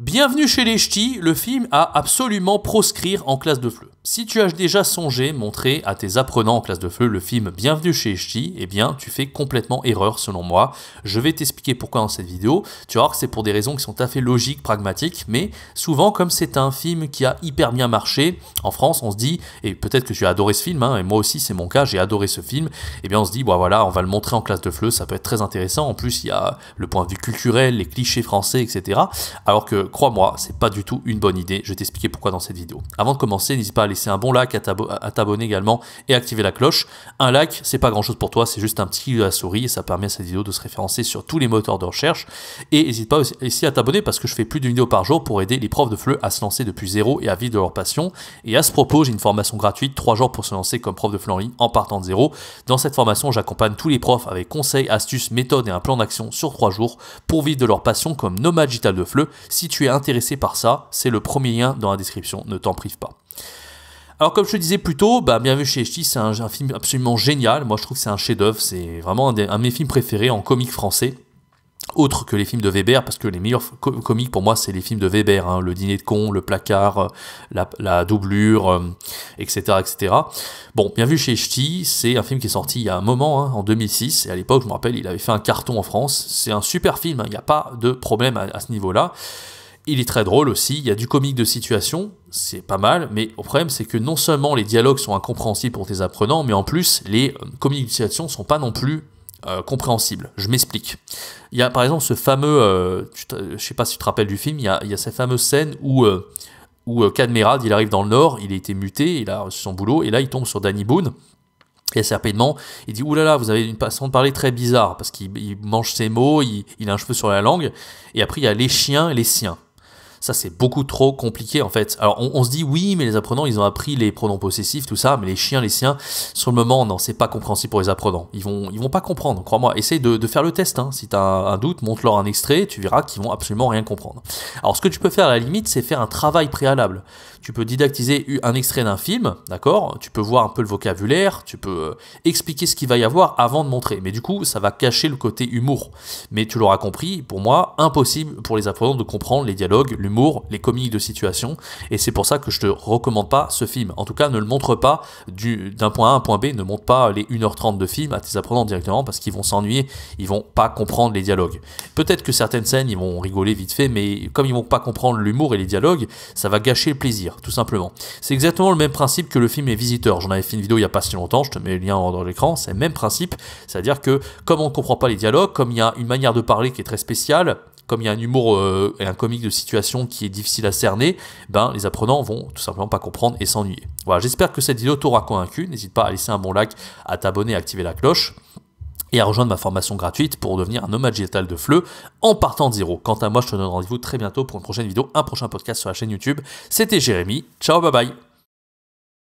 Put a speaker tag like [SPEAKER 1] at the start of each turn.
[SPEAKER 1] Bienvenue chez les Ch'tis, le film à absolument proscrire en classe de FLE. Si tu as déjà songé montrer à tes apprenants en classe de FLE le film Bienvenue chez les Ch'tis, eh bien tu fais complètement erreur selon moi. Je vais t'expliquer pourquoi dans cette vidéo. Tu vas voir que c'est pour des raisons qui sont tout à fait logiques, pragmatiques, mais souvent comme c'est un film qui a hyper bien marché, en France on se dit, et peut-être que tu as adoré ce film, et moi aussi c'est mon cas, j'ai adoré ce film, eh bien on se dit, bon voilà, on va le montrer en classe de FLE, ça peut être très intéressant, en plus il y a le point de vue culturel, les clichés français, etc. Alors que crois-moi, c'est pas du tout une bonne idée. Je vais t'expliquer pourquoi dans cette vidéo. Avant de commencer, n'hésite pas à laisser un bon like, à t'abonner également et activer la cloche. Un like, c'est pas grand chose pour toi, c'est juste un petit clic de la souris et ça permet à cette vidéo de se référencer sur tous les moteurs de recherche. Et n'hésite pas aussi à t'abonner parce que je fais plus d'une vidéo par jour pour aider les profs de FLE à se lancer depuis zéro et à vivre de leur passion. Et à ce propos, j'ai une formation gratuite, 3 jours pour se lancer comme prof de FLE en ligne en partant de zéro. Dans cette formation, j'accompagne tous les profs avec conseils, astuces, méthodes et un plan d'action sur 3 jours pour vivre de leur passion comme nomade digital de FLE. Si tu es intéressé par ça, c'est le premier lien dans la description, ne t'en prive pas. Alors comme je te disais plus tôt, Bienvenue chez les Ch'tis, c'est un film absolument génial, moi je trouve que c'est un chef-d'œuvre, c'est vraiment un de mes films préférés en comique français, autre que les films de Weber, parce que les meilleurs comiques pour moi c'est les films de Weber, hein, Le Dîner de Con, Le Placard, la Doublure, etc., etc. Bon, Bienvenue chez les Ch'tis, c'est un film qui est sorti il y a un moment, hein, en 2006, et à l'époque je me rappelle il avait fait un carton en France, c'est un super film, hein, il n'y a pas de problème à ce niveau-là. Il est très drôle aussi, il y a du comique de situation, c'est pas mal, mais le problème c'est que non seulement les dialogues sont incompréhensibles pour tes apprenants, mais en plus les comiques de situation sont pas non plus compréhensibles. Je m'explique. Il y a par exemple ce fameux, je sais pas si tu te rappelles du film, il y a cette fameuse scène où Cadmerade, il arrive dans le Nord, il a été muté, il a reçu son boulot, et là il tombe sur Danny Boone. Et assez rapidement, il dit « Oulala, vous avez une façon de parler très bizarre » parce qu'il mange ses mots, il a un cheveu sur la langue. Et après, il y a les chiens et les siens. Ça, c'est beaucoup trop compliqué, en fait. Alors, on se dit, oui, mais les apprenants, ils ont appris les pronoms possessifs, tout ça, mais les chiens, les siens, sur le moment, non, c'est pas compréhensible pour les apprenants. Ils vont pas comprendre, crois-moi. Essaye de faire le test, hein. Si t'as un doute, montre-leur un extrait, tu verras qu'ils vont absolument rien comprendre. Alors, ce que tu peux faire, à la limite, c'est faire un travail préalable. Tu peux didactiser un extrait d'un film, d'accord? Tu peux voir un peu le vocabulaire, tu peux expliquer ce qu'il va y avoir avant de montrer. Mais du coup, ça va cacher le côté humour. Mais tu l'auras compris, pour moi, impossible pour les apprenants de comprendre les dialogues, l'humour, les comiques de situation. Et c'est pour ça que je te recommande pas ce film. En tout cas, ne le montre pas d'un point A à un point B, ne montre pas les 1h30 de film à tes apprenants directement parce qu'ils vont s'ennuyer, ils vont pas comprendre les dialogues. Peut-être que certaines scènes, ils vont rigoler vite fait, mais comme ils vont pas comprendre l'humour et les dialogues, ça va gâcher le plaisir. Tout simplement. C'est exactement le même principe que le film Les Visiteurs. J'en avais fait une vidéo il n'y a pas si longtemps, je te mets le lien dans l'écran, c'est le même principe, c'est-à-dire que comme on ne comprend pas les dialogues, comme il y a une manière de parler qui est très spéciale, comme il y a un humour et un comique de situation qui est difficile à cerner, les apprenants vont tout simplement pas comprendre et s'ennuyer. Voilà, j'espère que cette vidéo t'aura convaincu, n'hésite pas à laisser un bon like, à t'abonner, à activer la cloche, et à rejoindre ma formation gratuite pour devenir un nomade digital de FLE en partant de zéro. Quant à moi, je te donne rendez-vous très bientôt pour une prochaine vidéo, un prochain podcast sur la chaîne YouTube. C'était Jérémy, ciao, bye bye.